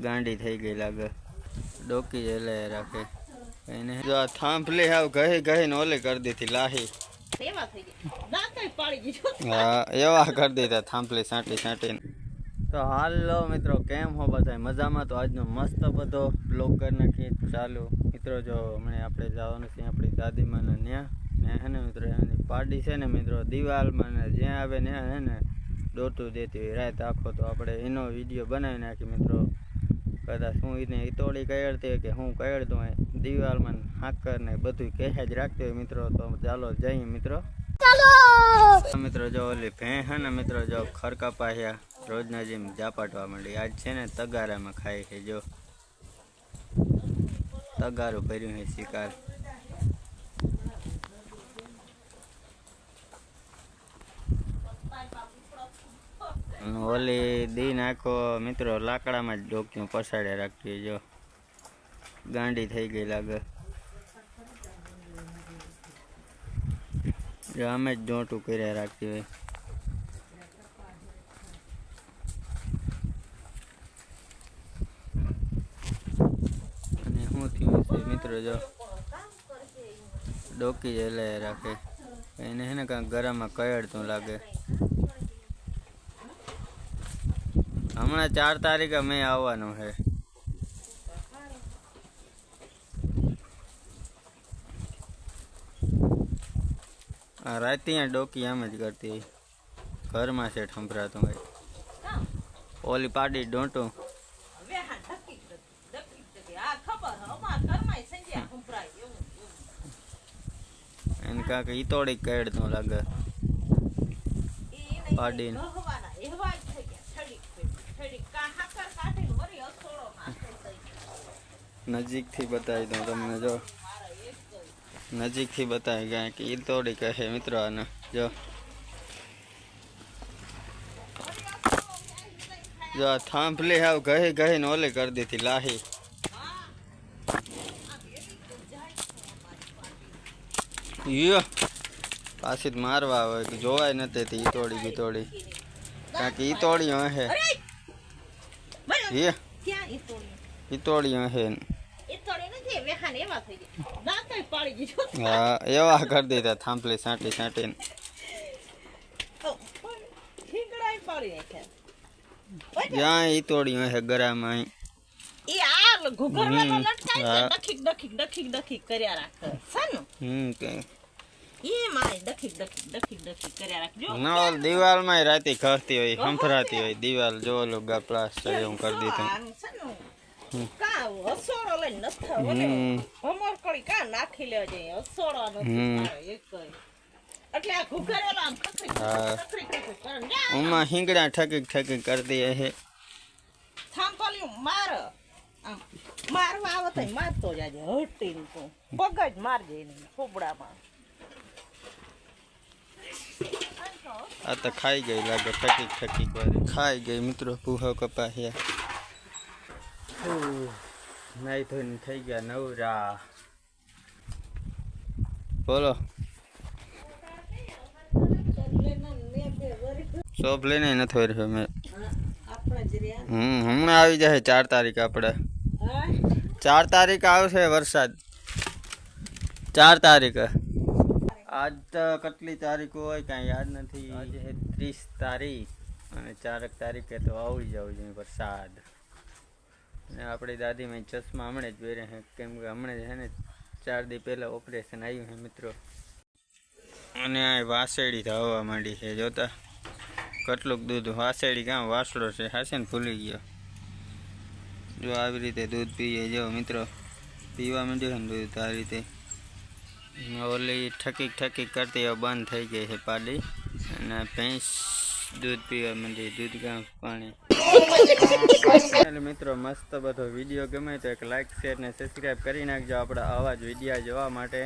ગાંડી થઈ ગઈ લાગે, ડોકી એટલે રાખે એને જો આ થાંભલી હાવ ગહી ગહી ને ઓલી કરી દીધી લાહી. હા એવા કરી દીધા થાંભલી સાંટી સાંટીને. તો હાલો મિત્રો, કેમ હો બધા મજામાં? તો આજનો મસ્ત બધો બ્લોગ કરી નાખીએ ચાલુ. મિત્રો જો હમણાં આપણે જવાનું છે આપણી દાદીમાને ત્યાં હે ને મિત્રો, એની પાડી છે ને મિત્રો દિવાલમાં ને જ્યાં આવે ત્યાં હે ને દોતું દેતી હોય રાત આખો. તો આપણે એનો વિડીયો બનાવી નાખી મિત્રો. કદાચ હું એને ઈતોડી કહેડતી હોય કે હું કહેડતું હોય દિવાલમાં હાકર ને બધું કહે જ રાખતી હોય મિત્રો. તો ચાલો જઈએ મિત્રો. મિત્રો જો ઓલી ભેં હે ને મિત્રો જો ખરકા પાયા રોજના જેમ ઝાપાટવા માંડી. આજ છે ને તગારામાં ખાય છે, જો તગારું ભર્યું છે શિકાર. ઓલી દી નાખો મિત્રો લાકડામાં જ ડોક્યું પસાડ્યા રાખતી. જો ગાંડી થઈ ગઈ લાગે, જો અમે જ ડોટું કર્યા રાખતી હોય. અને શું થયું છે મિત્રો, જો ડોકી જ એટલે રાખે એને હે ને કાંઈક ગરામાં કયડતું લાગે. હમણાં 4 તારીખે મેં આવવાનું છે. રાતે ત્યાં ડોકી આમ જ કરતી હોય, ઘરમાં છે સંભળાતું હોય. ઓલી પાડી ડોંટું એને કાંક ઈતોડી કહેડતું લાગે પાડીને. નજીકથી બતાવી દઉં તમને, જો નજીકથી બતાવી ગયા કે ઈતોડી કહે મિત્રો. આને જો આ થાંભલી હાવ ગહી ગહી ને ઓલી કરી દીધી લાહી. પાછી મારવા હોય કે જોવાય નથી ઈતોડી બીતોડી, કારણ કે ઈતોડી હે ઈતોડી હે. હા એવા કરી દીધા થાંભલી સાંટી સાંટીને. જ્યાં ઈતોડી હે ગરામાં દિવાલ માં રાતી કરતી હોય, સંભળાતી હોય દિવાલ. જો ઓલું પ્લાસ્ટર એવું કરી દીધું. ઉમાં હિંગડા ઠકી ઠકી કરતી હે. મારતો જાજે હટી પગ જ મારજે ખોબડામાં. આ તો ખાઈ ગઈ લાગે, ઠકી ઠકી ખાઈ ગઈ મિત્રો. પૂહો કપાયા નાઈ ધોઈને થઈ ગયા નવરા. બોલો શોપ લઈને નથી રહ્યો મેં. હમણાં આવી જાય 4 તારીખે. આપણે 4 તારીખે આવશે વરસાદ. 4 તારીખે. આજ તો કેટલી તારીખ હોય કાંઈ યાદ નથી. આજે 30 તારીખ અને 4 તારીખે તો આવી જવું જોઈએ વરસાદ. ને આપણી દાદીમાં ચશ્મા હમણાં જ પહેરે છે, કેમ કે હમણાં છે ને 4 દી પહેલાં ઓપરેશન આવ્યું છે મિત્રો. અને આ વાસેડી થવા માંડી છે, જોતા કેટલુંક દૂધ. વાસેડી કાં વાસડો છે હાશે ને ભૂલી ગયો. જો આવી રીતે દૂધ પીએ, જો મિત્રો પીવા માંડ્યું છે ને દૂધ આ રીતે. ઓલી ઠકીક ઠકીક કરતી હવે બંધ થઈ ગઈ છે પાડી, અને ભેંસ દૂધ પીવા માંડી. દૂધ કાં પાણી. મિત્રો મસ્ત બધો વિડીયો ગમે તો એક લાઈક શેર ને સબસ્ક્રાઈબ કરી નાખજો આપણા આવા જ વિડીયો જોવા માટે.